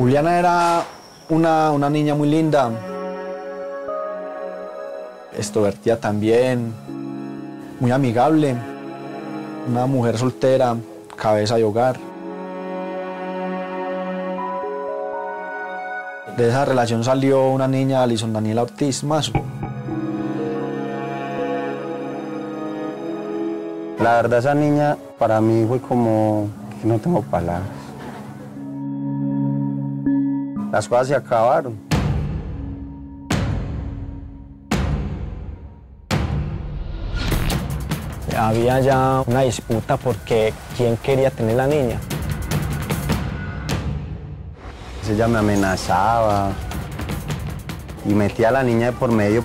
Juliana era una niña muy linda, extrovertida también, muy amigable, una mujer soltera, cabeza de hogar. De esa relación salió una niña, Alison Daniela Ortiz Mazo. La verdad, esa niña para mí fue como que no tengo palabras. Las cosas se acabaron. Había ya una disputa porque quién quería tener la niña. Ella me amenazaba y metía a la niña de por medio.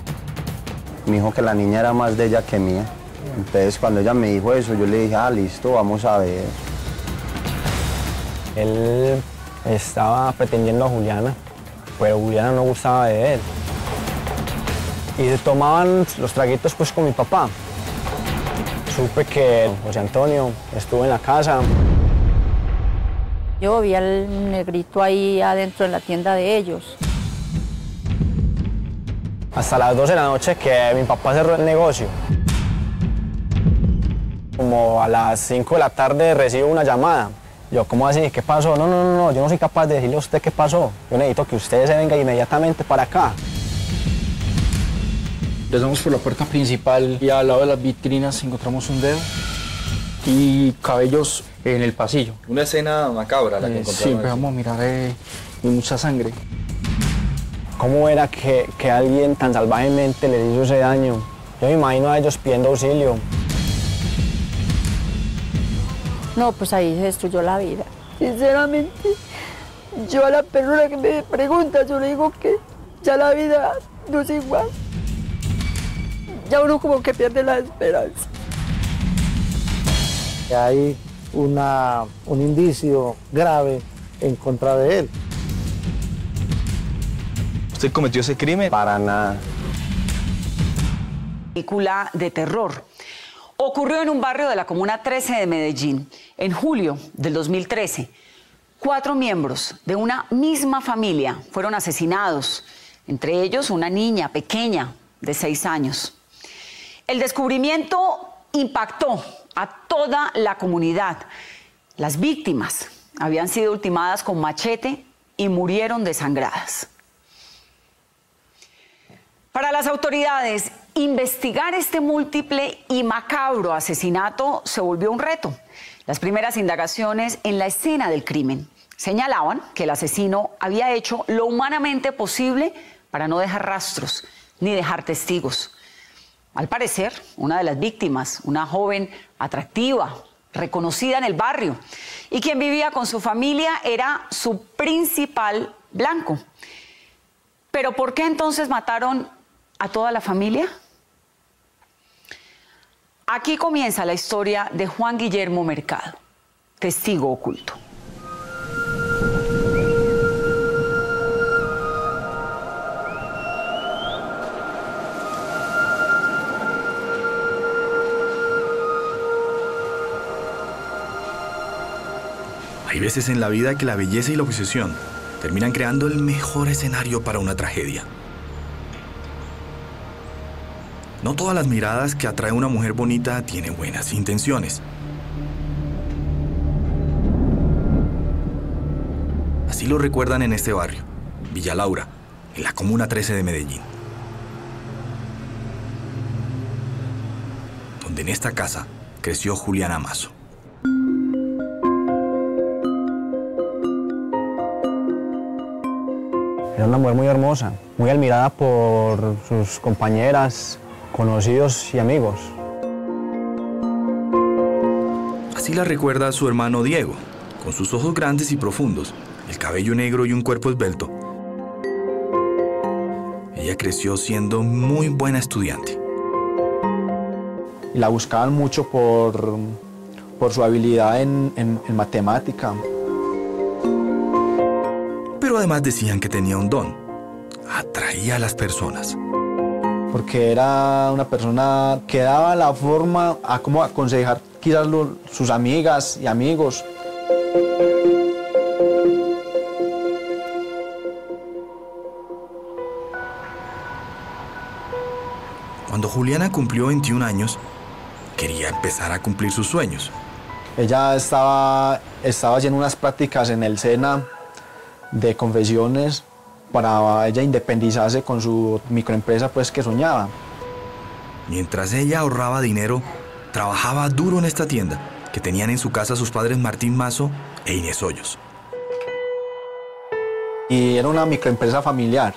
Me dijo que la niña era más de ella que mía. Entonces, cuando ella me dijo eso, yo le dije, listo, vamos a ver. Él estaba pretendiendo a Juliana, pero Juliana no gustaba de él. Y se tomaban los traguitos pues con mi papá. Supe que José Antonio estuvo en la casa. Yo vi al negrito ahí adentro en la tienda de ellos. Hasta las 12 de la noche que mi papá cerró el negocio. Como a las 5 de la tarde recibo una llamada. Yo, ¿cómo así? ¿Qué pasó? No, yo no soy capaz de decirle a usted qué pasó. Yo necesito que usted se venga inmediatamente para acá. Empezamos por la puerta principal y al lado de las vitrinas encontramos un dedo y cabellos en el pasillo. Una escena macabra la que encontramos. Sí, empezamos a mirar y mucha sangre. ¿Cómo era que alguien tan salvajemente le hizo ese daño? Yo me imagino a ellos pidiendo auxilio. No, pues ahí se destruyó la vida. Sinceramente, yo a la persona que me pregunta, yo le digo que ya la vida no es igual. Ya uno como que pierde la esperanza. Hay un indicio grave en contra de él. ¿Usted cometió ese crimen? Para nada. Película de terror. Ocurrió en un barrio de la Comuna 13 de Medellín, en julio del 2013. 4 miembros de una misma familia fueron asesinados, entre ellos una niña pequeña de 6 años. El descubrimiento impactó a toda la comunidad. Las víctimas habían sido ultimadas con machete y murieron desangradas. Para las autoridades, investigar este múltiple y macabro asesinato se volvió un reto. Las primeras indagaciones en la escena del crimen señalaban que el asesino había hecho lo humanamente posible para no dejar rastros ni dejar testigos. Al parecer, una de las víctimas, una joven atractiva, reconocida en el barrio, y quien vivía con su familia, era su principal blanco. ¿Pero por qué entonces mataron a toda la familia? Aquí comienza la historia de Juan Guillermo Mercado, testigo oculto. Hay veces en la vida que la belleza y la obsesión terminan creando el mejor escenario para una tragedia. No todas las miradas que atrae una mujer bonita tienen buenas intenciones. Así lo recuerdan en este barrio, Villa Laura, en la Comuna 13 de Medellín. Donde en esta casa creció Juliana Mazo. Era una mujer muy hermosa, muy admirada por sus compañeras, conocidos y amigos. Así la recuerda su hermano Diego, con sus ojos grandes y profundos, el cabello negro y un cuerpo esbelto. Ella creció siendo muy buena estudiante. Y la buscaban mucho por su habilidad en matemática. Pero además decían que tenía un don. Atraía a las personas. Porque era una persona que daba la forma a cómo aconsejar quizás sus amigas y amigos. Cuando Juliana cumplió 21 años, quería empezar a cumplir sus sueños. Ella estaba haciendo unas prácticas en el SENA de confecciones para ella independizarse con su microempresa pues, que soñaba. Mientras ella ahorraba dinero, trabajaba duro en esta tienda que tenían en su casa sus padres Martín Mazo e Inés Hoyos. Y era una microempresa familiar.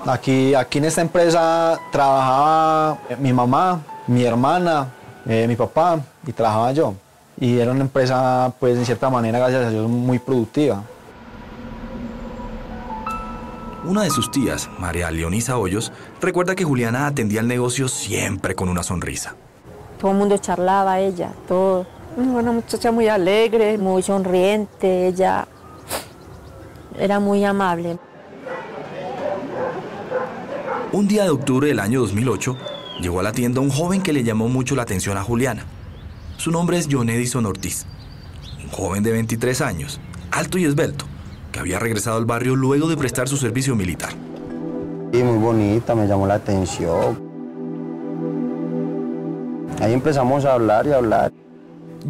Aquí en esta empresa trabajaba mi mamá, mi hermana, mi papá y trabajaba yo. Y era una empresa, pues en cierta manera, gracias a Dios, muy productiva. Una de sus tías, María Leonisa Hoyos, recuerda que Juliana atendía el negocio siempre con una sonrisa. Todo el mundo charlaba a ella, todo. Una muchacha muy alegre, muy sonriente, ella era muy amable. Un día de octubre del año 2008, llegó a la tienda un joven que le llamó mucho la atención a Juliana. Su nombre es John Edison Ortiz, un joven de 23 años, alto y esbelto, que había regresado al barrio luego de prestar su servicio militar. Y muy bonita, me llamó la atención. Ahí empezamos a hablar y a hablar.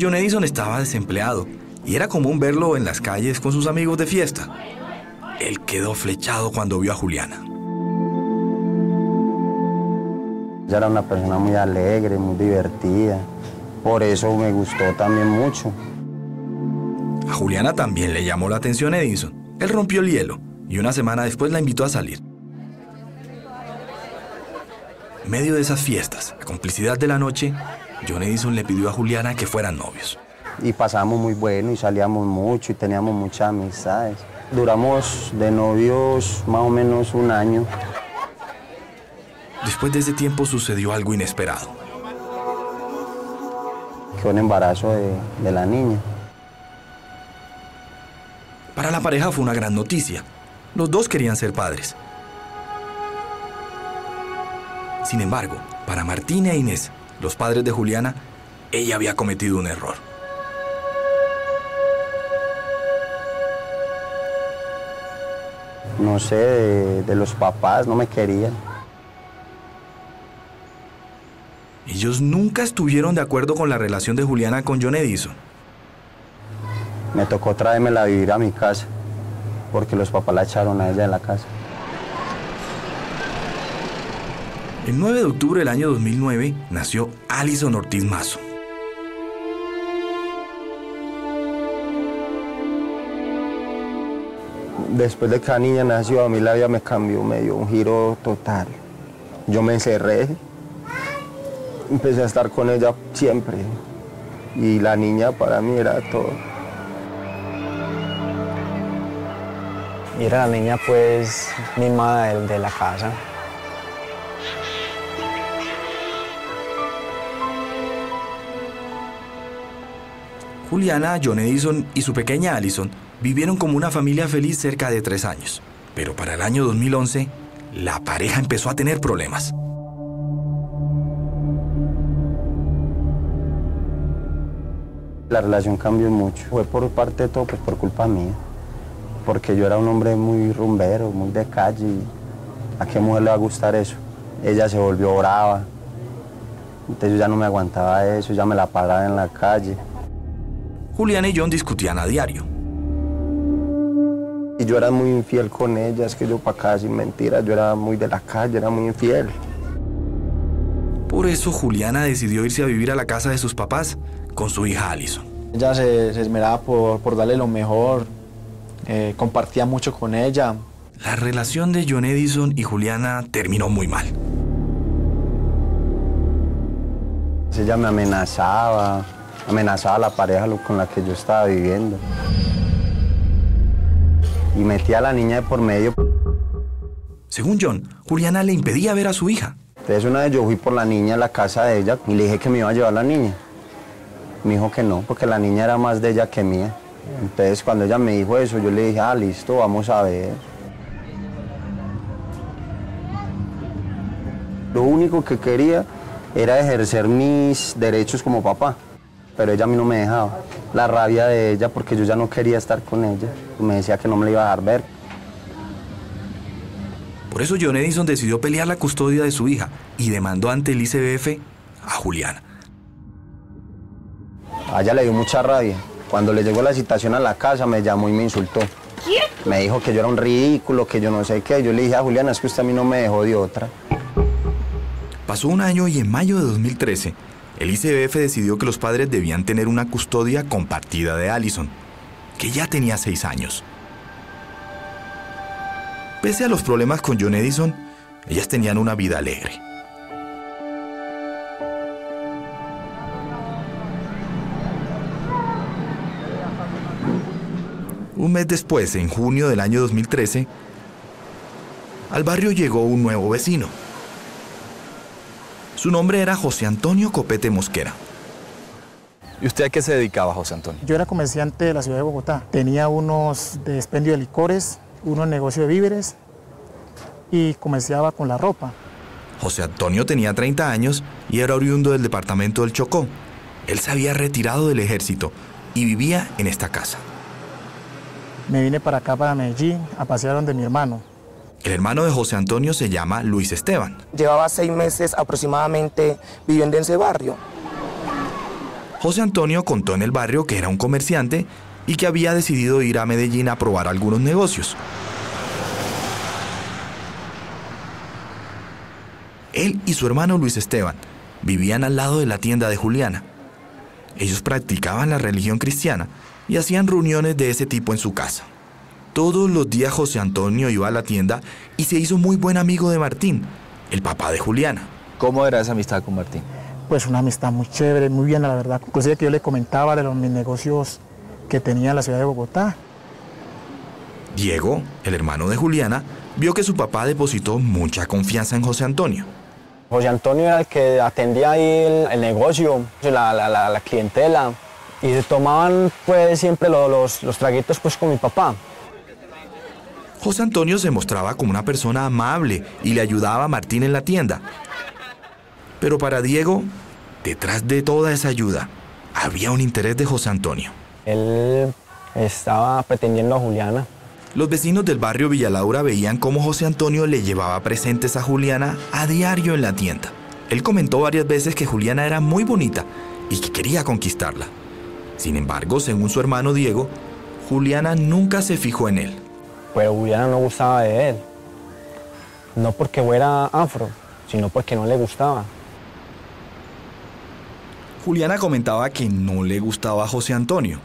John Edison estaba desempleado y era común verlo en las calles con sus amigos de fiesta. Él quedó flechado cuando vio a Juliana. Ella era una persona muy alegre, muy divertida. Por eso me gustó también mucho. A Juliana también le llamó la atención Edison. Él rompió el hielo y una semana después la invitó a salir. En medio de esas fiestas, la complicidad de la noche, John Edison le pidió a Juliana que fueran novios. Y pasamos muy bueno y salíamos mucho y teníamos muchas amistades. Duramos de novios más o menos un año. Después de ese tiempo sucedió algo inesperado. Quedó un embarazo de la niña. Para la pareja fue una gran noticia. Los dos querían ser padres. Sin embargo, para Martín e Inés, los padres de Juliana, ella había cometido un error. No sé, de los papás no me querían. Ellos nunca estuvieron de acuerdo con la relación de Juliana con John Edison. Me tocó traérmela a vivir a mi casa, porque los papás la echaron a ella de la casa. El 9 de octubre del año 2009 nació Alison Ortiz Mazo. Después de que la niña nació, a mí la vida me cambió, me dio un giro total. Yo me encerré, empecé a estar con ella siempre. Y la niña para mí era todo. Y era la niña pues mimada de la casa. Juliana, John Edison y su pequeña Alison vivieron como una familia feliz cerca de 3 años. Pero para el año 2011, la pareja empezó a tener problemas. La relación cambió mucho. Fue por parte de todo, pues por culpa mía. Porque yo era un hombre muy rumbero, muy de calle. Y ¿a qué mujer le va a gustar eso? Ella se volvió brava. Entonces yo ya no me aguantaba eso, ya me la paraba en la calle. Juliana y John discutían a diario. Y yo era muy infiel con ella, es que yo para acá sin mentiras, yo era muy de la calle, era muy infiel. Por eso Juliana decidió irse a vivir a la casa de sus papás con su hija Alison. Ella se esmeraba por darle lo mejor, compartía mucho con ella. La relación de John Edison y Juliana terminó muy mal. Ella me amenazaba a la pareja con la que yo estaba viviendo. Y metía a la niña de por medio. Según John, Juliana le impedía ver a su hija. Entonces una vez yo fui por la niña a la casa de ella y le dije que me iba a llevar la niña. Me dijo que no, porque la niña era más de ella que mía. Entonces cuando ella me dijo eso, yo le dije, listo, vamos a ver. Lo único que quería era ejercer mis derechos como papá, pero ella a mí no me dejaba. La rabia de ella, porque yo ya no quería estar con ella, me decía que no me la iba a dejar ver. Por eso John Edison decidió pelear la custodia de su hija y demandó ante el ICBF a Juliana. A ella le dio mucha rabia. Cuando le llegó la citación a la casa me llamó y me insultó. Me dijo que yo era un ridículo, que yo no sé qué. Yo le dije a Juliana, es que usted a mí no me dejó de otra. Pasó un año y en mayo de 2013, el ICBF decidió que los padres debían tener una custodia compartida de Allison, que ya tenía 6 años. Pese a los problemas con John Edison, ellas tenían una vida alegre. Un mes después, en junio del año 2013, al barrio llegó un nuevo vecino. Su nombre era José Antonio Copete Mosquera. ¿Y usted a qué se dedicaba, José Antonio? Yo era comerciante de la ciudad de Bogotá. Tenía unos de expendio de licores, unos negocios de víveres y comerciaba con la ropa. José Antonio tenía 30 años y era oriundo del departamento del Chocó. Él se había retirado del ejército y vivía en esta casa. Me vine para acá, para Medellín, a pasear donde mi hermano. El hermano de José Antonio se llama Luis Esteban. Llevaba 6 meses aproximadamente viviendo en ese barrio. José Antonio contó en el barrio que era un comerciante y que había decidido ir a Medellín a probar algunos negocios. Él y su hermano Luis Esteban vivían al lado de la tienda de Juliana. Ellos practicaban la religión cristiana y hacían reuniones de ese tipo en su casa. Todos los días José Antonio iba a la tienda y se hizo muy buen amigo de Martín, el papá de Juliana. ¿Cómo era esa amistad con Martín? Pues una amistad muy chévere, muy bien, la verdad. Inclusive que yo le comentaba de mis negocios que tenía en la ciudad de Bogotá. Diego, el hermano de Juliana, vio que su papá depositó mucha confianza en José Antonio. José Antonio era el que atendía ahí el negocio, la clientela, y se tomaban pues siempre los traguitos pues con mi papá. José Antonio se mostraba como una persona amable y le ayudaba a Martín en la tienda. Pero para Diego, detrás de toda esa ayuda, había un interés de José Antonio. Él estaba pretendiendo a Juliana. Los vecinos del barrio Villalaura veían cómo José Antonio le llevaba presentes a Juliana a diario en la tienda. Él comentó varias veces que Juliana era muy bonita y que quería conquistarla. Sin embargo, según su hermano Diego, Juliana nunca se fijó en él. Pero Juliana no gustaba de él. No porque fuera afro, sino porque no le gustaba. Juliana comentaba que no le gustaba a José Antonio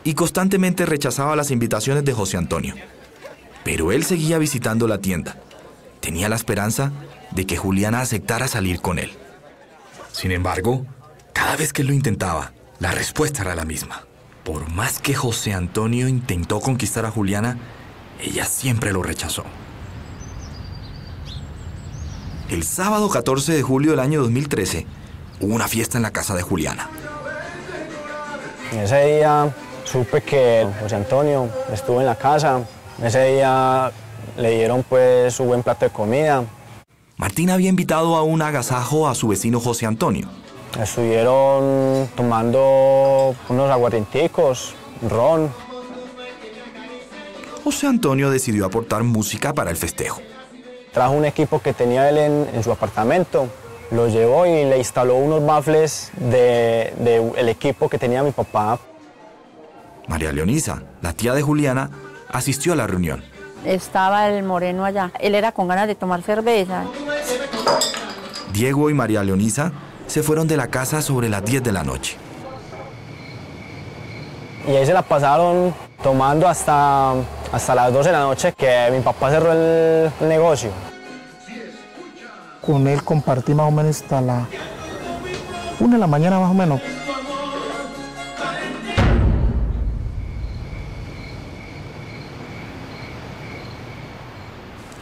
y constantemente rechazaba las invitaciones de José Antonio. Pero él seguía visitando la tienda. Tenía la esperanza de que Juliana aceptara salir con él. Sin embargo, cada vez que lo intentaba, la respuesta era la misma. Por más que José Antonio intentó conquistar a Juliana, ella siempre lo rechazó. El sábado 14 de julio del año 2013, hubo una fiesta en la casa de Juliana. Ese día supe que José Antonio estuvo en la casa. Ese día le dieron pues su buen plato de comida. Martín había invitado a un agasajo a su vecino José Antonio. Estuvieron tomando unos aguardienticos, ron. José Antonio decidió aportar música para el festejo. Trajo un equipo que tenía él en su apartamento, lo llevó y le instaló unos baffles del equipo que tenía mi papá. María Leonisa, la tía de Juliana, asistió a la reunión. Estaba el moreno allá, él era con ganas de tomar cerveza. Diego y María Leonisa se fueron de la casa sobre las 10 de la noche. Y ahí se la pasaron tomando hasta las 12 de la noche, que mi papá cerró el negocio. Con él compartí más o menos hasta la 1 de la mañana más o menos.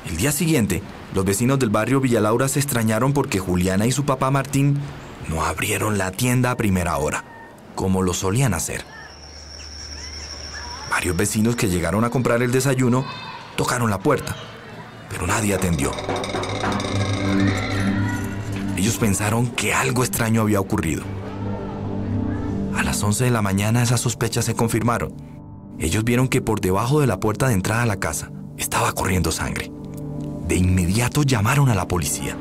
El día siguiente, los vecinos del barrio Villalaura se extrañaron porque Juliana y su papá Martín no abrieron la tienda a primera hora, como lo solían hacer. Varios vecinos que llegaron a comprar el desayuno tocaron la puerta, pero nadie atendió. Ellos pensaron que algo extraño había ocurrido. A las 11 de la mañana esas sospechas se confirmaron. Ellos vieron que por debajo de la puerta de entrada a la casa estaba corriendo sangre. De inmediato llamaron a la policía.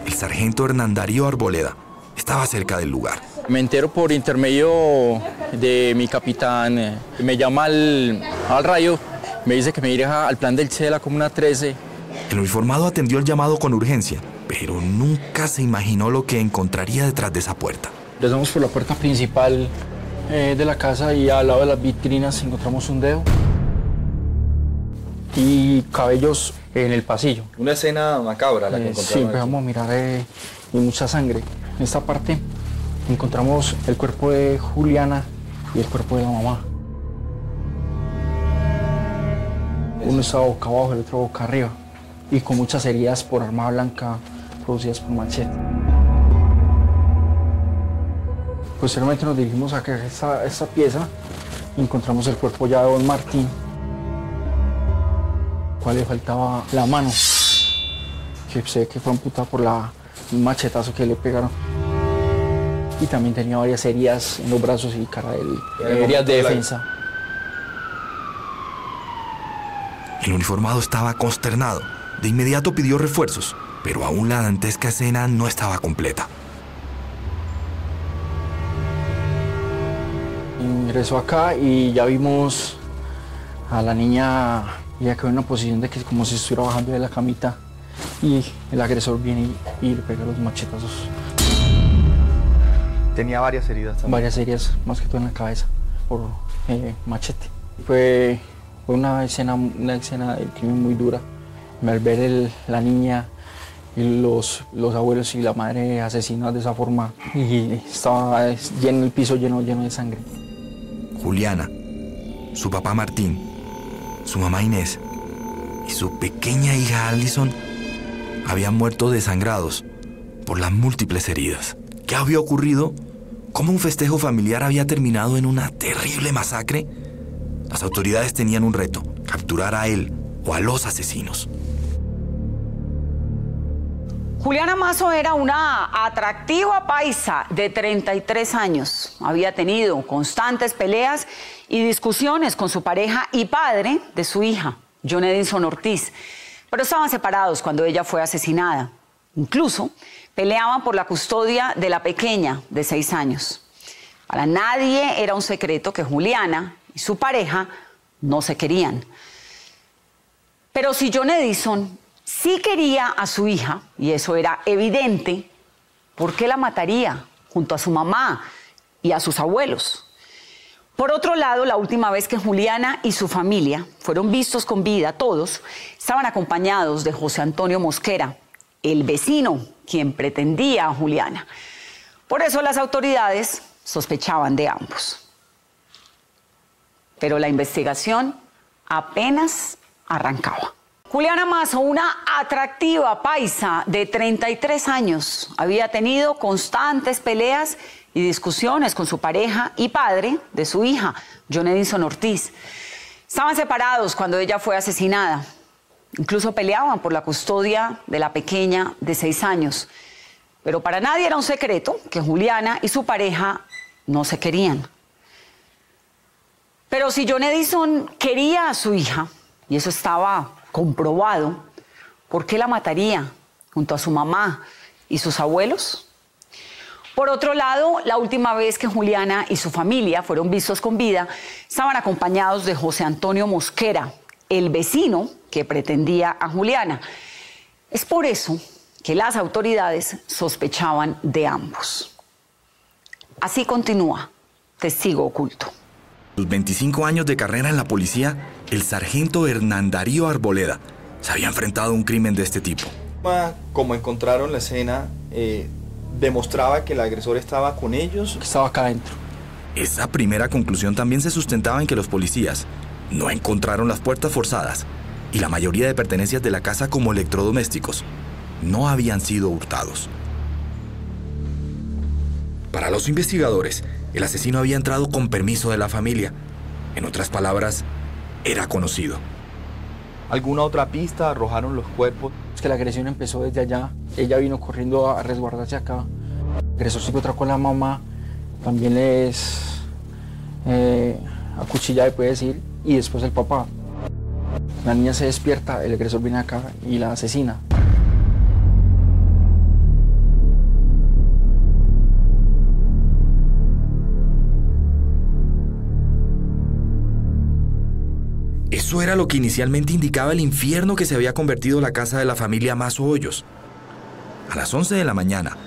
El sargento Hernán Darío Arboleda estaba cerca del lugar. Me entero por intermedio de mi capitán, me llama al radio, me dice que me dirija al plan del C de la Comuna 13. El uniformado atendió el llamado con urgencia, pero nunca se imaginó lo que encontraría detrás de esa puerta. Empezamos por la puerta principal de la casa y al lado de las vitrinas encontramos un dedo y cabellos en el pasillo. Una escena macabra la que encontraron. Sí, empezamos a mirar y mucha sangre. En esta parte encontramos el cuerpo de Juliana y el cuerpo de la mamá. Uno estaba boca abajo, el otro boca arriba y con muchas heridas por arma blanca producidas por machete. Posteriormente nos dirigimos a esta pieza y encontramos el cuerpo ya de don Martín, al cual le faltaba la mano, que sé que fue amputada por un machetazo que le pegaron. Y también tenía varias heridas en los brazos y cara de él, heridas de defensa. El uniformado estaba consternado. De inmediato pidió refuerzos, pero aún la dantesca escena no estaba completa. Ingresó acá y ya vimos a la niña ya quedó en una posición de que como si estuviera bajando de la camita y el agresor viene y le pega los machetazos. Tenía varias heridas también. Varias heridas, más que todo en la cabeza, por machete. Fue una escena del crimen muy dura. Al ver la niña y los abuelos y la madre asesinados de esa forma y estaba lleno el piso lleno de sangre. Juliana, su papá Martín, su mamá Inés y su pequeña hija Allison habían muerto desangrados por las múltiples heridas. ¿Qué había ocurrido? ¿Cómo un festejo familiar había terminado en una terrible masacre? Las autoridades tenían un reto: capturar a él o a los asesinos. Juliana Mazo era una atractiva paisa de 33 años. Había tenido constantes peleas y discusiones con su pareja y padre de su hija, John Edison Ortiz, pero estaban separados cuando ella fue asesinada. Incluso peleaban por la custodia de la pequeña de 6 años. Para nadie era un secreto que Juliana y su pareja no se querían. Pero si John Edison sí quería a su hija, y eso era evidente, ¿por qué la mataría junto a su mamá y a sus abuelos? Por otro lado, la última vez que Juliana y su familia fueron vistos con vida, todos estaban acompañados de José Antonio Mosquera, el vecino quien pretendía a Juliana. Por eso las autoridades sospechaban de ambos. Pero la investigación apenas arrancaba. Juliana Mazo, una atractiva paisa de 33 años, había tenido constantes peleas y discusiones con su pareja y padre de su hija, John Edison Ortiz. Estaban separados cuando ella fue asesinada. Incluso peleaban por la custodia de la pequeña de 6 años. Pero para nadie era un secreto que Juliana y su pareja no se querían. Pero si John Edison quería a su hija, y eso estaba comprobado, ¿por qué la mataría junto a su mamá y sus abuelos? Por otro lado, la última vez que Juliana y su familia fueron vistos con vida, estaban acompañados de José Antonio Mosquera, el vecino que pretendía a Juliana. Es por eso que las autoridades sospechaban de ambos. Así continúa Testigo Oculto. A sus 25 años de carrera en la policía, el sargento Hernán Darío Arboleda se había enfrentado a un crimen de este tipo. Como encontraron la escena, demostraba que el agresor estaba con ellos. Que estaba acá adentro. Esa primera conclusión también se sustentaba en que los policías no encontraron las puertas forzadas y la mayoría de pertenencias de la casa como electrodomésticos no habían sido hurtados. Para los investigadores, el asesino había entrado con permiso de la familia. En otras palabras, era conocido. ¿Alguna otra pista? ¿Arrojaron los cuerpos? Es que la agresión empezó desde allá. Ella vino corriendo a resguardarse acá. El agresor se encontró con la mamá. También les acuchillada, puede decir, y después el papá. La niña se despierta, el agresor viene acá y la asesina. Eso era lo que inicialmente indicaba el infierno que se había convertido la casa de la familia Mazo Hoyos. A las 11 de la mañana,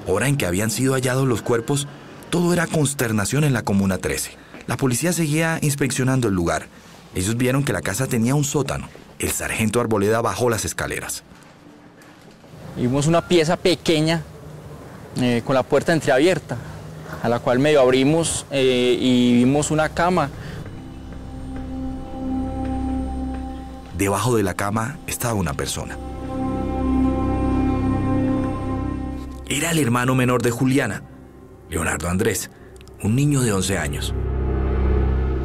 hora en que habían sido hallados los cuerpos, todo era consternación en la Comuna 13. La policía seguía inspeccionando el lugar. Ellos vieron que la casa tenía un sótano. El sargento Arboleda bajó las escaleras. Vimos una pieza pequeña con la puerta entreabierta, a la cual medio abrimos y vimos una cama. Debajo de la cama estaba una persona. Era el hermano menor de Juliana, Leonardo Andrés, un niño de 11 años.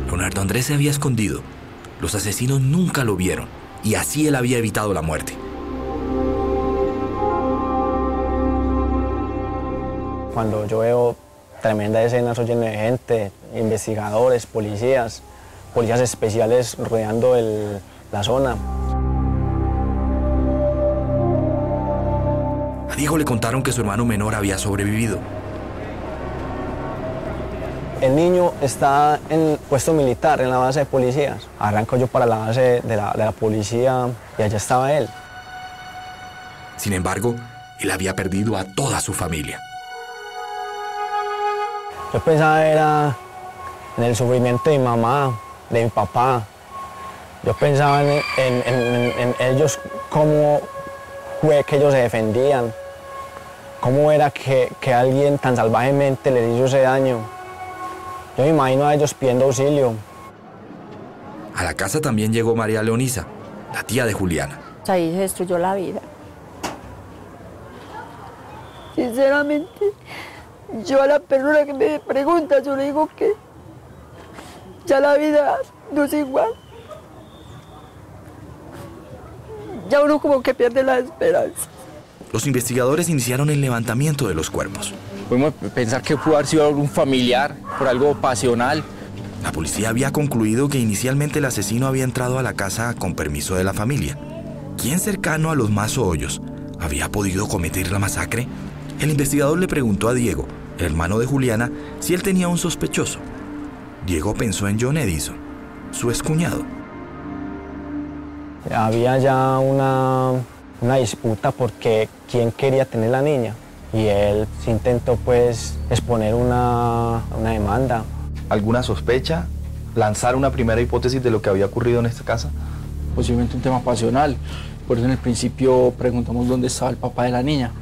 Leonardo Andrés se había escondido. Los asesinos nunca lo vieron y así él había evitado la muerte. Cuando yo veo tremenda escena, soy lleno de gente, investigadores, policías especiales rodeando la zona. A Diego le contaron que su hermano menor había sobrevivido. El niño está en puesto militar, en la base de policías. Arranco yo para la base de la policía y allá estaba él. Sin embargo, él había perdido a toda su familia. Yo pensaba era en el sufrimiento de mi mamá, de mi papá. Yo pensaba en ellos, cómo fue que ellos se defendían, cómo era que alguien tan salvajemente les hizo ese daño. Yo me imagino a ellos pidiendo auxilio. A la casa también llegó María Leonisa, la tía de Juliana. Ahí se destruyó la vida. Sinceramente, yo a la persona que me pregunta, yo le digo que ya la vida no es igual. Ya uno como que pierde la esperanza. Los investigadores iniciaron el levantamiento de los cuerpos. Podemos pensar que pudo haber sido algún familiar, por algo pasional. La policía había concluido que inicialmente el asesino había entrado a la casa con permiso de la familia. ¿Quién cercano a los Mazo Hoyos había podido cometer la masacre? El investigador le preguntó a Diego, el hermano de Juliana, si él tenía un sospechoso. Diego pensó en John Edison, su excuñado. Había ya una disputa porque quién quería tener la niña y él se intentó pues exponer una demanda. ¿Alguna sospecha? ¿Lanzar una primera hipótesis de lo que había ocurrido en esta casa? Posiblemente un tema pasional. Por eso en el principio preguntamos dónde estaba el papá de la niña.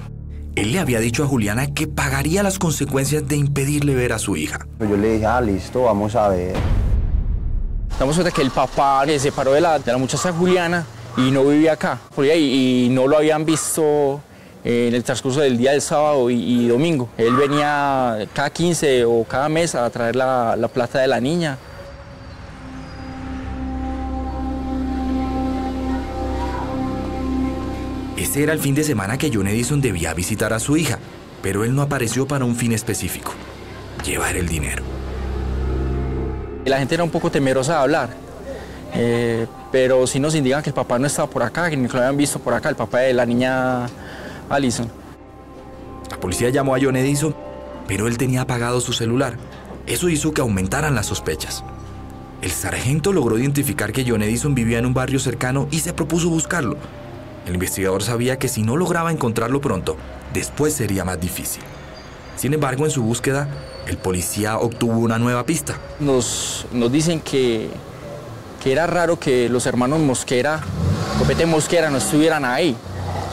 Él le había dicho a Juliana que pagaría las consecuencias de impedirle ver a su hija. Yo le dije, listo, vamos a ver. Damos cuenta que el papá se separó de la muchacha Juliana y no vivía acá. Y no lo habían visto en el transcurso del día del sábado y domingo. Él venía cada 15 o cada mes a traer la plata de la niña. Ese era el fin de semana que John Edison debía visitar a su hija, pero él no apareció para un fin específico: llevar el dinero. La gente era un poco temerosa de hablar, pero sí nos indican que el papá no estaba por acá, que ni lo habían visto por acá, el papá de la niña Allison. La policía llamó a John Edison, pero él tenía apagado su celular. Eso hizo que aumentaran las sospechas. El sargento logró identificar que John Edison vivía en un barrio cercano y se propuso buscarlo. El investigador sabía que si no lograba encontrarlo pronto, después sería más difícil. Sin embargo, en su búsqueda, el policía obtuvo una nueva pista. Nos dicen que era raro que los hermanos Mosquera, Copete Mosquera, no estuvieran ahí.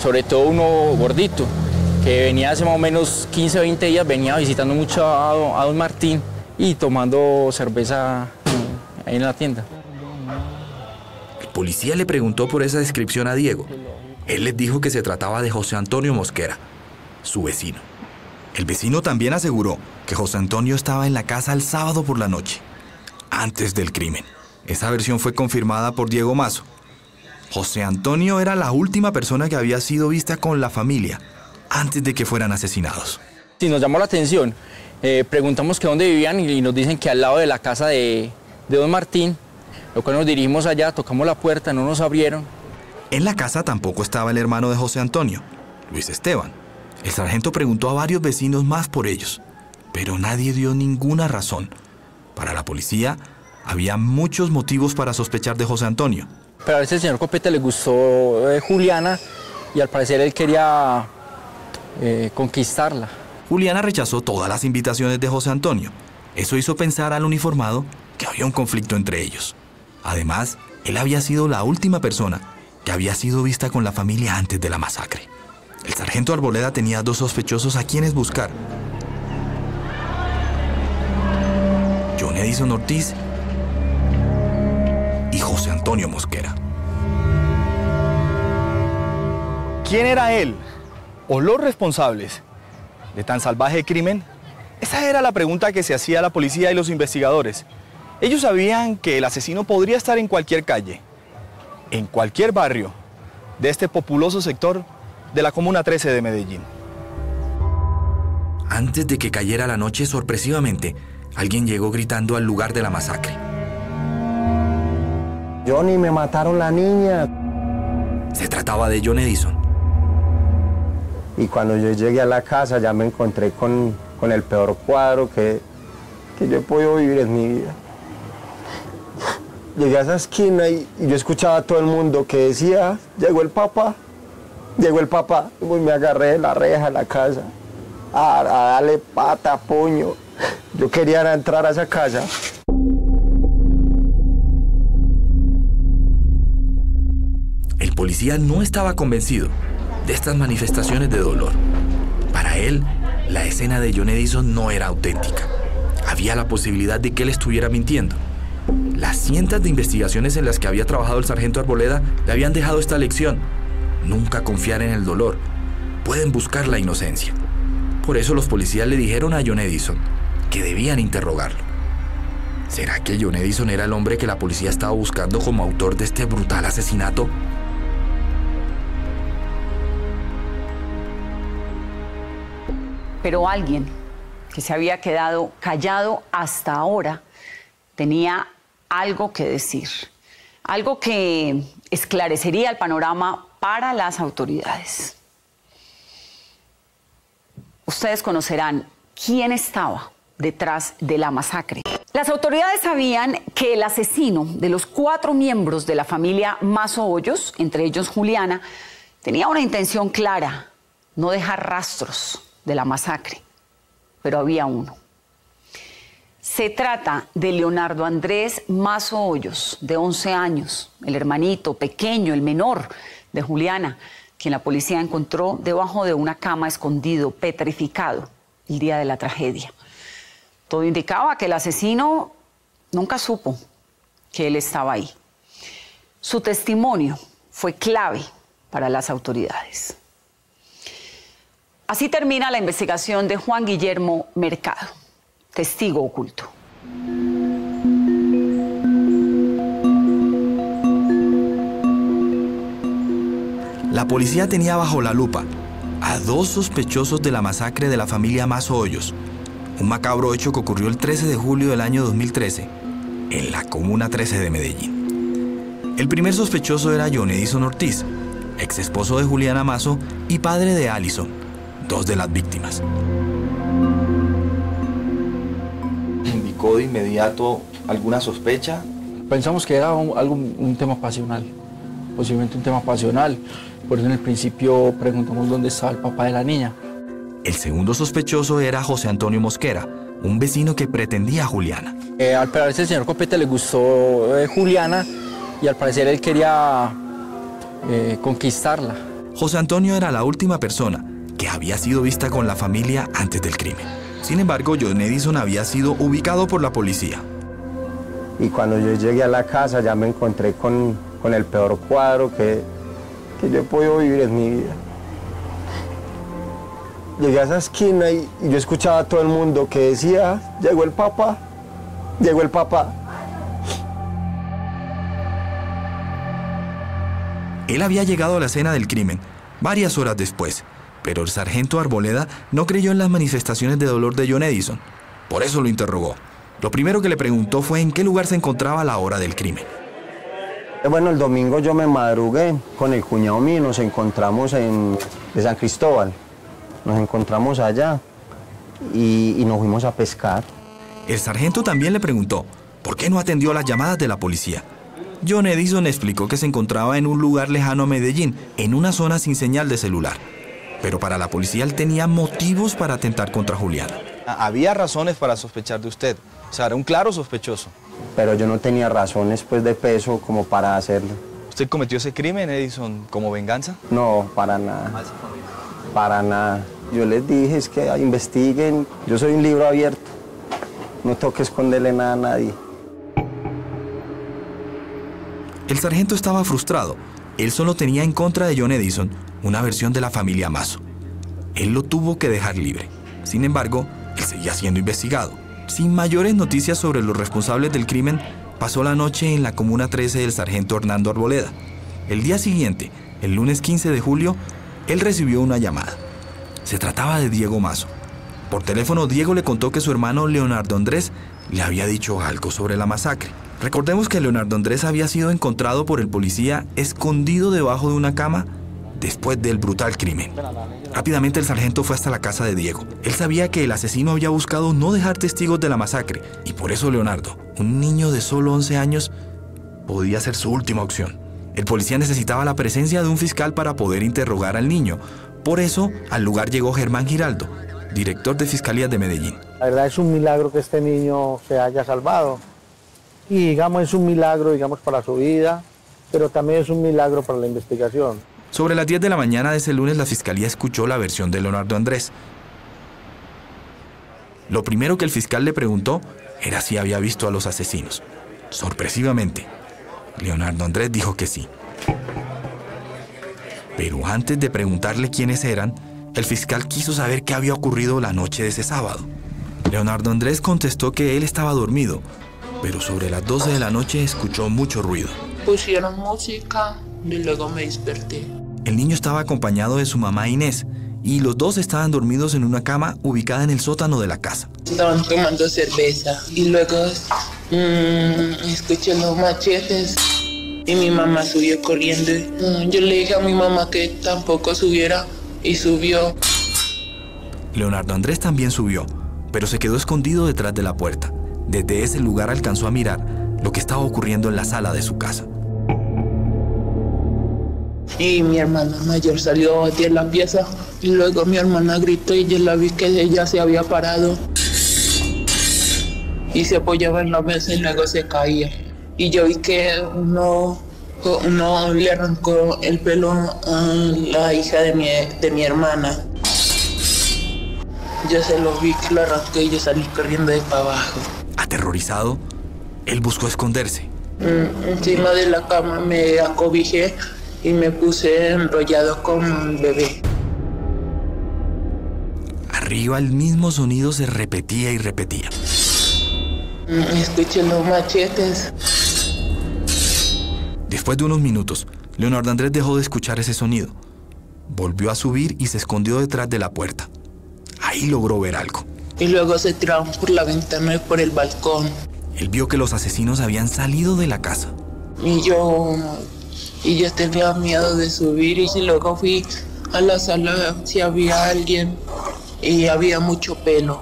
Sobre todo uno gordito, que venía hace más o menos 15 o 20 días, venía visitando mucho a don Martín y tomando cerveza ahí en la tienda. El policía le preguntó por esa descripción a Diego. Él les dijo que se trataba de José Antonio Mosquera, su vecino. El vecino también aseguró que José Antonio estaba en la casa el sábado por la noche, antes del crimen. Esa versión fue confirmada por Diego Mazo. José Antonio era la última persona que había sido vista con la familia antes de que fueran asesinados. Sí, nos llamó la atención. Preguntamos que dónde vivían y nos dicen que al lado de la casa de de don Martín, lo cual nos dirigimos allá, tocamos la puerta, no nos abrieron. En la casa tampoco estaba el hermano de José Antonio, Luis Esteban. El sargento preguntó a varios vecinos más por ellos, pero nadie dio ninguna razón. Para la policía, había muchos motivos para sospechar de José Antonio. Pero a veces al señor Copete le gustó Juliana y al parecer él quería conquistarla. Juliana rechazó todas las invitaciones de José Antonio. Eso hizo pensar al uniformado que había un conflicto entre ellos. Además, él había sido la última persona que había sido vista con la familia antes de la masacre. El sargento Arboleda tenía 2 sospechosos a quienes buscar: John Edison Ortiz y José Antonio Mosquera. ¿Quién era él o los responsables de tan salvaje crimen? Esa era la pregunta que se hacía la policía y los investigadores. Ellos sabían que el asesino podría estar en cualquier calle, en cualquier barrio de este populoso sector de la Comuna 13 de Medellín. Antes de que cayera la noche, sorpresivamente, alguien llegó gritando al lugar de la masacre. Johnny, me mataron la niña. Se trataba de John Edison. Y cuando yo llegué a la casa ya me encontré con el peor cuadro que yo he podido vivir en mi vida. Llegué a esa esquina y yo escuchaba a todo el mundo que decía, llegó el papá, llegó el papá. Y pues me agarré de la reja de la casa a darle pata, puño. Yo quería entrar a esa casa. El policía no estaba convencido de estas manifestaciones de dolor. Para él, la escena de John Edison no era auténtica. Había la posibilidad de que él estuviera mintiendo. Las cientos de investigaciones en las que había trabajado el sargento Arboleda le habían dejado esta lección: nunca confiar en el dolor. Pueden buscar la inocencia. Por eso los policías le dijeron a John Edison que debían interrogarlo. ¿Será que John Edison era el hombre que la policía estaba buscando como autor de este brutal asesinato? Pero alguien que se había quedado callado hasta ahora tenía algo que decir, algo que esclarecería el panorama para las autoridades. Ustedes conocerán quién estaba detrás de la masacre. Las autoridades sabían que el asesino de los 4 miembros de la familia Mazo Hoyos, entre ellos Juliana, tenía una intención clara: no dejar rastros de la masacre. Pero había uno. Se trata de Leonardo Andrés Mazo Hoyos, de 11 años, el hermanito pequeño, el menor de Juliana, quien la policía encontró debajo de una cama escondido, petrificado, el día de la tragedia. Todo indicaba que el asesino nunca supo que él estaba ahí. Su testimonio fue clave para las autoridades. Así termina la investigación de Juan Guillermo Mercado, testigo oculto. La policía tenía bajo la lupa a 2 sospechosos de la masacre de la familia Mazo Hoyos, un macabro hecho que ocurrió el 13 de julio del año 2013 en la Comuna 13 de Medellín. El primer sospechoso era John Edison Ortiz, ex esposo de Juliana Mazo y padre de Allison, 2 de las víctimas. ¿Indicó de inmediato alguna sospecha? Pensamos que era un tema pasional, posiblemente un tema pasional. Por eso en el principio preguntamos dónde estaba el papá de la niña. El segundo sospechoso era José Antonio Mosquera, un vecino que pretendía a Juliana. Al parecer al señor Copete le gustó Juliana y al parecer él quería conquistarla. José Antonio era la última persona que había sido vista con la familia antes del crimen. Sin embargo, John Edison había sido ubicado por la policía. Y cuando yo llegué a la casa ya me encontré con el peor cuadro que yo he podido vivir en mi vida. Llegué a esa esquina y yo escuchaba a todo el mundo que decía, llegó el papá, llegó el papá. Él había llegado a la escena del crimen varias horas después, pero el sargento Arboleda no creyó en las manifestaciones de dolor de John Edison. Por eso lo interrogó. Lo primero que le preguntó fue en qué lugar se encontraba a la hora del crimen. Bueno, el domingo yo me madrugué con el cuñado mío, nos encontramos en San Cristóbal. Nos encontramos allá y nos fuimos a pescar. El sargento también le preguntó por qué no atendió las llamadas de la policía. John Edison explicó que se encontraba en un lugar lejano a Medellín, en una zona sin señal de celular. Pero para la policía él tenía motivos para atentar contra Juliana. Había razones para sospechar de usted. O sea, era un claro sospechoso. Pero yo no tenía razones pues de peso como para hacerlo. ¿Usted cometió ese crimen, Edison, como venganza? No, para nada. Para nada. Yo les dije, es que investiguen. Yo soy un libro abierto. No tengo que esconderle nada a nadie. El sargento estaba frustrado. Él solo tenía en contra de John Edison una versión de la familia Mazo. Él lo tuvo que dejar libre. Sin embargo, él seguía siendo investigado. Sin mayores noticias sobre los responsables del crimen, pasó la noche en la Comuna 13 del sargento Hernando Arboleda. El día siguiente, el lunes 15 de julio, él recibió una llamada. Se trataba de Diego Mazo. Por teléfono, Diego le contó que su hermano Leonardo Andrés le había dicho algo sobre la masacre. Recordemos que Leonardo Andrés había sido encontrado por el policía escondido debajo de una cama después del brutal crimen. Rápidamente el sargento fue hasta la casa de Diego. Él sabía que el asesino había buscado no dejar testigos de la masacre y por eso Leonardo, un niño de solo 11 años, podía ser su última opción. El policía necesitaba la presencia de un fiscal para poder interrogar al niño. Por eso al lugar llegó Germán Giraldo, director de Fiscalía de Medellín. La verdad es un milagro que este niño se haya salvado. Y digamos es un milagro para su vida, pero también es un milagro para la investigación. Sobre las 10 de la mañana de ese lunes, la fiscalía escuchó la versión de Leonardo Andrés. Lo primero que el fiscal le preguntó era si había visto a los asesinos. Sorpresivamente, Leonardo Andrés dijo que sí. Pero antes de preguntarle quiénes eran, el fiscal quiso saber qué había ocurrido la noche de ese sábado. Leonardo Andrés contestó que él estaba dormido, pero sobre las 12 de la noche escuchó mucho ruido. Pusieron música y luego me desperté. El niño estaba acompañado de su mamá Inés y los dos estaban dormidos en una cama ubicada en el sótano de la casa. Estaban tomando cerveza y luego escuché los machetes y mi mamá subió corriendo. Yo le dije a mi mamá que tampoco subiera y subió. Leonardo Andrés también subió, pero se quedó escondido detrás de la puerta. Desde ese lugar alcanzó a mirar lo que estaba ocurriendo en la sala de su casa. Y mi hermana mayor salió a batir la pieza y luego mi hermana gritó y yo la vi que ella se había parado y se apoyaba en la mesa y luego se caía. Y yo vi que uno le arrancó el pelo a la hija de mi hermana. Yo se lo vi que lo arrancó y yo salí corriendo de para abajo. Aterrorizado, él buscó esconderse. Encima de la cama me acobijé y me puse enrollado con un bebé. Arriba el mismo sonido se repetía y repetía. Escuché los machetes. Después de unos minutos, Leonardo Andrés dejó de escuchar ese sonido. Volvió a subir y se escondió detrás de la puerta. Ahí logró ver algo. Y luego se tiraron por la ventana y por el balcón. Él vio que los asesinos habían salido de la casa. Y yo tenía miedo de subir y luego fui a la sala si había alguien y había mucho pelo.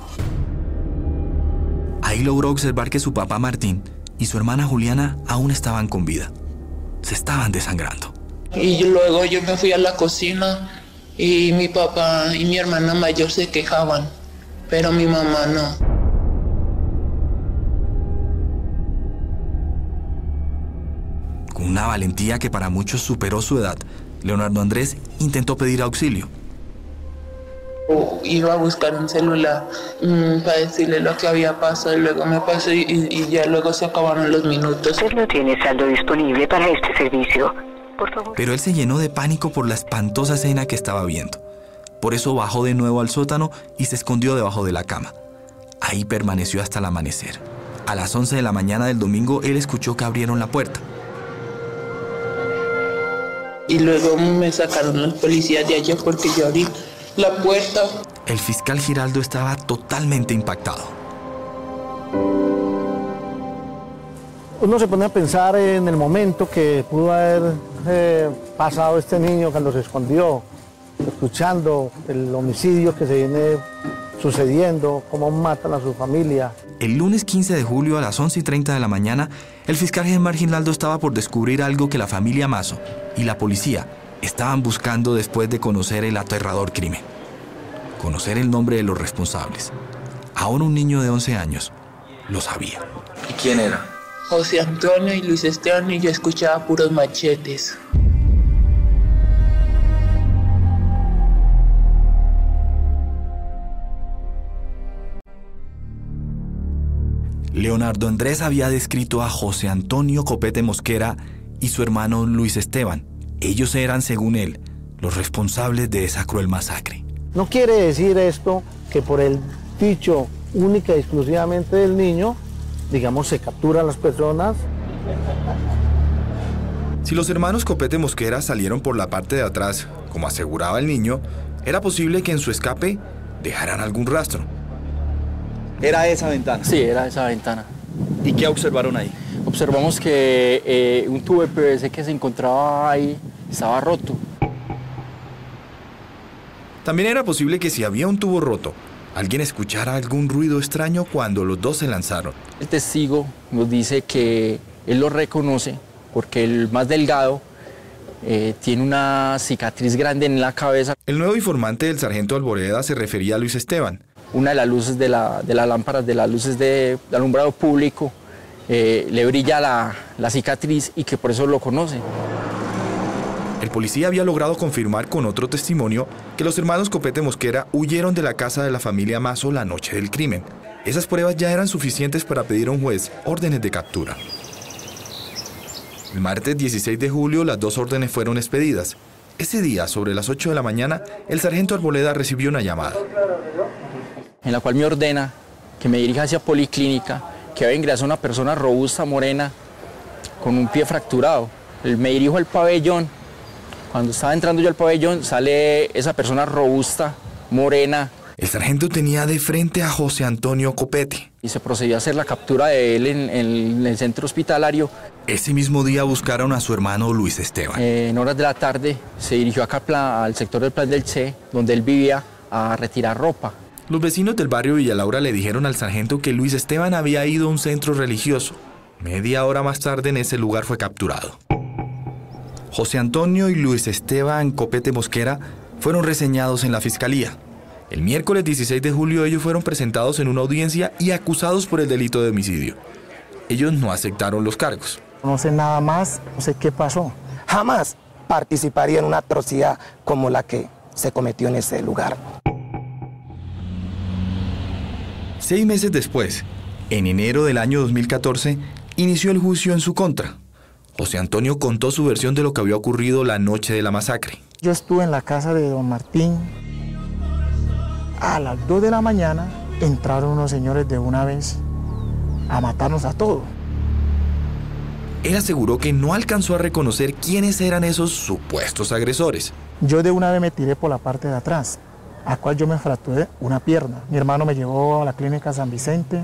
Ahí logró observar que su papá Martín y su hermana Juliana aún estaban con vida. Se estaban desangrando. Y luego yo me fui a la cocina y mi papá y mi hermana mayor se quejaban, pero mi mamá no. Con una valentía que para muchos superó su edad, Leonardo Andrés intentó pedir auxilio. Iba a buscar un celular para decirle lo que había pasado y luego me pasó y ya luego se acabaron los minutos. Usted no tiene saldo disponible para este servicio. Por favor. Pero él se llenó de pánico por la espantosa escena que estaba viendo. Por eso bajó de nuevo al sótano y se escondió debajo de la cama. Ahí permaneció hasta el amanecer. A las 11 de la mañana del domingo, él escuchó que abrieron la puerta. Y luego me sacaron los policías de allá porque yo abrí la puerta. El fiscal Giraldo estaba totalmente impactado. Uno se pone a pensar en el momento que pudo haber pasado este niño cuando se escondió, escuchando el homicidio que se viene sucediendo, cómo matan a su familia. El lunes 15 de julio a las 11:30 de la mañana, el fiscal Germán Giraldo estaba por descubrir algo que la familia Mazo y la policía estaban buscando después de conocer el aterrador crimen. Conocer el nombre de los responsables. Ahora un niño de 11 años lo sabía. ¿Y quién era? José Antonio y Luis Esteban, y yo escuchaba puros machetes. Leonardo Andrés había descrito a José Antonio Copete Mosquera y su hermano Luis Esteban. Ellos eran, según él, los responsables de esa cruel masacre. No quiere decir esto que por el dicho única y exclusivamente del niño, digamos, se capturan las personas. Si los hermanos Copete Mosquera salieron por la parte de atrás, como aseguraba el niño, era posible que en su escape dejaran algún rastro. ¿Era esa ventana? Sí, era esa ventana. ¿Y qué observaron ahí? Observamos que un tubo de PVC que se encontraba ahí estaba roto. También era posible que si había un tubo roto, alguien escuchara algún ruido extraño cuando los dos se lanzaron. El testigo nos dice que él lo reconoce porque el más delgado tiene una cicatriz grande en la cabeza. El nuevo informante del sargento Alboreda se refería a Luis Esteban. Una de las luces de las lámparas, de las luces de alumbrado público, le brilla la cicatriz y que por eso lo conoce. El policía había logrado confirmar con otro testimonio que los hermanos Copete Mosquera huyeron de la casa de la familia Mazo la noche del crimen. Esas pruebas ya eran suficientes para pedir a un juez órdenes de captura. El martes 16 de julio las dos órdenes fueron expedidas. Ese día, sobre las 8 de la mañana, el sargento Arboleda recibió una llamada. En la cual me ordena que me dirija hacia Policlínica, que había ingresado una persona robusta, morena, con un pie fracturado. Me dirijo al pabellón. Cuando estaba entrando yo al pabellón, sale esa persona robusta, morena. El sargento tenía de frente a José Antonio Copete. Y se procedió a hacer la captura de él en el centro hospitalario. Ese mismo día buscaron a su hermano Luis Esteban. En horas de la tarde se dirigió acá al sector del Plan del Che, donde él vivía, a retirar ropa. Los vecinos del barrio Villalaura le dijeron al sargento que Luis Esteban había ido a un centro religioso. Media hora más tarde en ese lugar fue capturado. José Antonio y Luis Esteban Copete Mosquera fueron reseñados en la fiscalía. El miércoles 16 de julio ellos fueron presentados en una audiencia y acusados por el delito de homicidio. Ellos no aceptaron los cargos. No sé nada más, no sé qué pasó. Jamás participaría en una atrocidad como la que se cometió en ese lugar. 6 meses después, en enero del año 2014, inició el juicio en su contra. José Antonio contó su versión de lo que había ocurrido la noche de la masacre. Yo estuve en la casa de don Martín. A las 2 de la mañana entraron unos señores de una vez a matarnos a todos. Él aseguró que no alcanzó a reconocer quiénes eran esos supuestos agresores. Yo de una vez me tiré por la parte de atrás, a cual yo me fracturé una pierna. Mi hermano me llevó a la clínica San Vicente.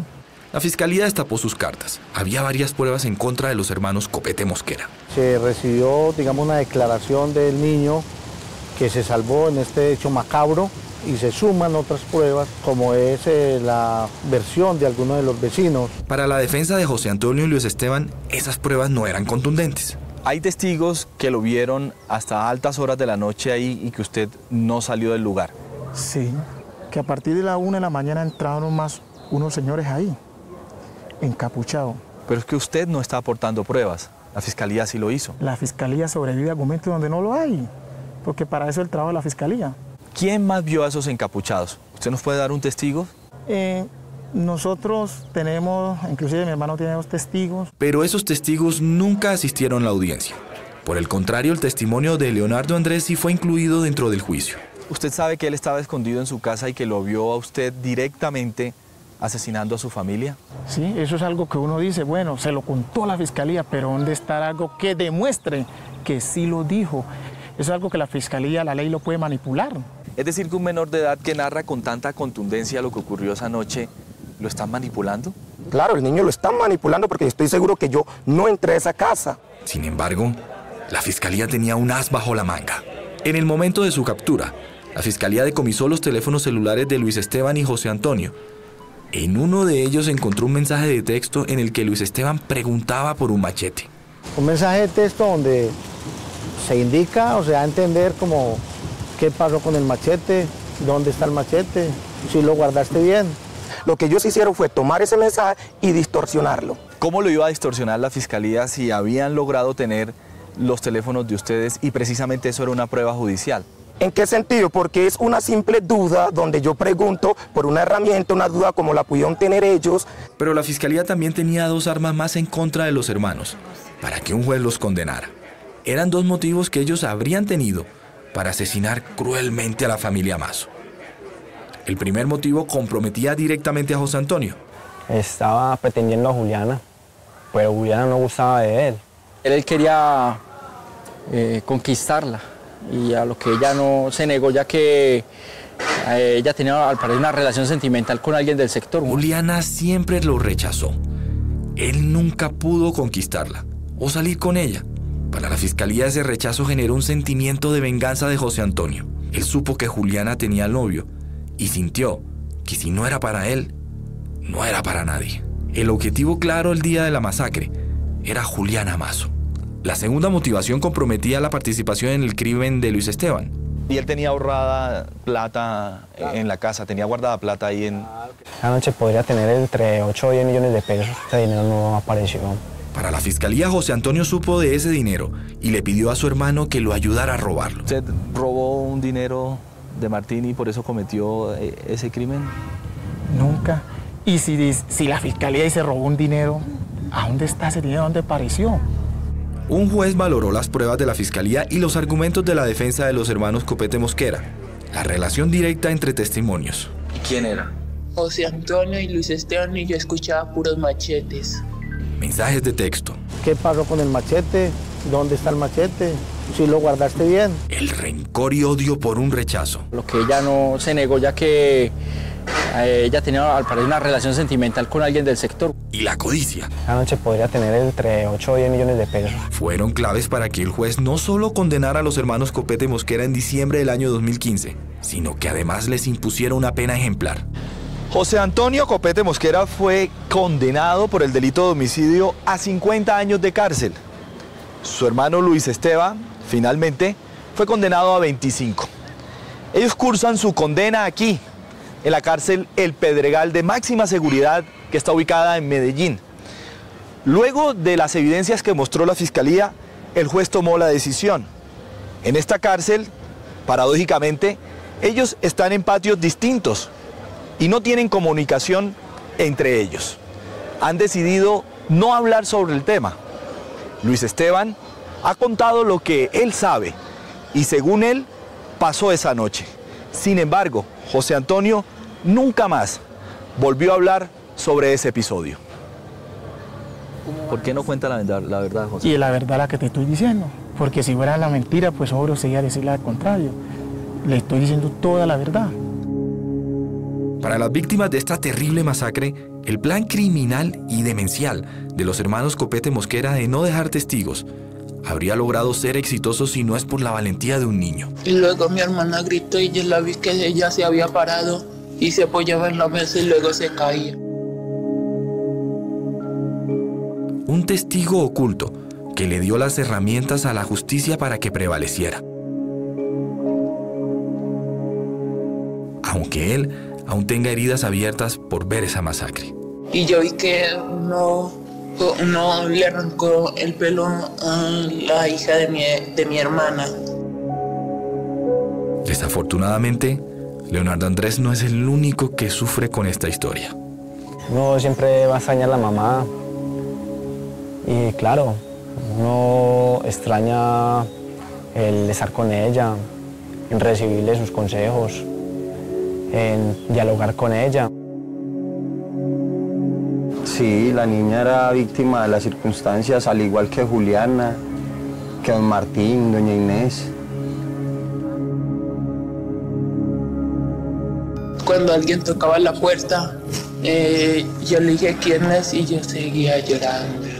La fiscalía destapó sus cartas. Había varias pruebas en contra de los hermanos Copete Mosquera. Se recibió, digamos, una declaración del niño que se salvó en este hecho macabro y se suman otras pruebas, como es la versión de algunos de los vecinos. Para la defensa de José Antonio y Luis Esteban, esas pruebas no eran contundentes. Hay testigos que lo vieron hasta altas horas de la noche ahí y que usted no salió del lugar. Sí, que a partir de la 1 de la mañana entraron más unos señores ahí, encapuchados. Pero es que usted no está aportando pruebas. La fiscalía sí lo hizo. La fiscalía sobrevive a argumentos donde no lo hay, porque para eso es el trabajo de la fiscalía. ¿Quién más vio a esos encapuchados? ¿Usted nos puede dar un testigo? Nosotros tenemos, inclusive mi hermano tiene 2 testigos. Pero esos testigos nunca asistieron a la audiencia. Por el contrario, el testimonio de Leonardo Andrés sí fue incluido dentro del juicio. ¿Usted sabe que él estaba escondido en su casa y que lo vio a usted directamente asesinando a su familia? Sí, eso es algo que uno dice, bueno, se lo contó a la fiscalía, pero ¿dónde está algo que demuestre que sí lo dijo? Eso es algo que la fiscalía, la ley lo puede manipular. Es decir, que un menor de edad que narra con tanta contundencia lo que ocurrió esa noche, ¿lo están manipulando? Claro, el niño lo están manipulando porque estoy seguro que yo no entré a esa casa. Sin embargo, la fiscalía tenía un as bajo la manga. En el momento de su captura, la fiscalía decomisó los teléfonos celulares de Luis Esteban y José Antonio. En uno de ellos encontró un mensaje de texto en el que Luis Esteban preguntaba por un machete. Un mensaje de texto donde se indica o se da a entender como qué pasó con el machete, dónde está el machete, si lo guardaste bien. Lo que ellos hicieron fue tomar ese mensaje y distorsionarlo. ¿Cómo lo iba a distorsionar la fiscalía si habían logrado tener los teléfonos de ustedes y precisamente eso era una prueba judicial? ¿En qué sentido? Porque es una simple duda donde yo pregunto por una herramienta, una duda como la pudieron tener ellos. Pero la fiscalía también tenía dos armas más en contra de los hermanos, para que un juez los condenara. Eran dos motivos que ellos habrían tenido para asesinar cruelmente a la familia Mazo. El primer motivo comprometía directamente a José Antonio. Estaba pretendiendo a Juliana, pero Juliana no gustaba de él. Él quería conquistarla y a lo que ella no se negó, ya que ella tenía al parecer una relación sentimental con alguien del sector. Juliana siempre lo rechazó. Él nunca pudo conquistarla o salir con ella. Para la fiscalía ese rechazo generó un sentimiento de venganza de José Antonio. Él supo que Juliana tenía novio y sintió que si no era para él, no era para nadie. El objetivo claro el día de la masacre era Juliana Mazo. La segunda motivación comprometía la participación en el crimen de Luis Esteban. Y él tenía ahorrada plata en la casa, tenía guardada plata ahí en... Esa noche podría tener entre 8 o 10 millones de pesos. Ese dinero no apareció. Para la fiscalía, José Antonio supo de ese dinero y le pidió a su hermano que lo ayudara a robarlo. ¿Usted robó un dinero de Martín y por eso cometió ese crimen? Nunca. Y si la fiscalía dice robó un dinero, ¿a dónde está ese dinero? ¿Dónde apareció? Un juez valoró las pruebas de la fiscalía y los argumentos de la defensa de los hermanos Copete Mosquera, la relación directa entre testimonios. ¿Y quién era? José Antonio y Luis Esteban, y yo escuchaba puros machetes. Mensajes de texto. ¿Qué pasó con el machete? ¿Dónde está el machete? Si lo guardaste bien. El rencor y odio por un rechazo. Lo que ella no se negó, ya que ella tenía al parecer una relación sentimental con alguien del sector. Y la codicia. Esa noche podría tener entre 8 o 10 millones de pesos. Fueron claves para que el juez no solo condenara a los hermanos Copete Mosquera en diciembre del año 2015, sino que además les impusiera una pena ejemplar. José Antonio Copete Mosquera fue condenado por el delito de homicidio a 50 años de cárcel. Su hermano Luis Esteban, finalmente, fue condenado a 25. Ellos cursan su condena aquí, en la cárcel El Pedregal de máxima seguridad que está ubicada en Medellín. Luego de las evidencias que mostró la fiscalía, el juez tomó la decisión. En esta cárcel, paradójicamente, ellos están en patios distintos y no tienen comunicación entre ellos. Han decidido no hablar sobre el tema. Luis Esteban ha contado lo que él sabe y según él pasó esa noche. Sin embargo, José Antonio nunca más volvió a hablar sobre ese episodio. ¿Por qué no cuenta la verdad, José? Y la verdad la que te estoy diciendo, porque si fuera la mentira, pues obvio sería decirle al contrario. Le estoy diciendo toda la verdad. Para las víctimas de esta terrible masacre, el plan criminal y demencial de los hermanos Copete Mosquera de no dejar testigos habría logrado ser exitoso si no es por la valentía de un niño. Y luego mi hermana gritó y yo la vi que ella se había parado y se apoyaba en la mesa y luego se caía. Un testigo oculto que le dio las herramientas a la justicia para que prevaleciera. Aunque él aún tenga heridas abiertas por ver esa masacre. Y yo vi que no le arrancó el pelo a la hija de mi hermana. Desafortunadamente, Leonardo Andrés no es el único que sufre con esta historia. Uno siempre va a extrañar a la mamá. Y claro, uno extraña el estar con ella, en recibirle sus consejos, en dialogar con ella. Sí, la niña era víctima de las circunstancias, al igual que Juliana, que don Martín, doña Inés. Cuando alguien tocaba la puerta, Yo le dije quién es y yo seguía llorando.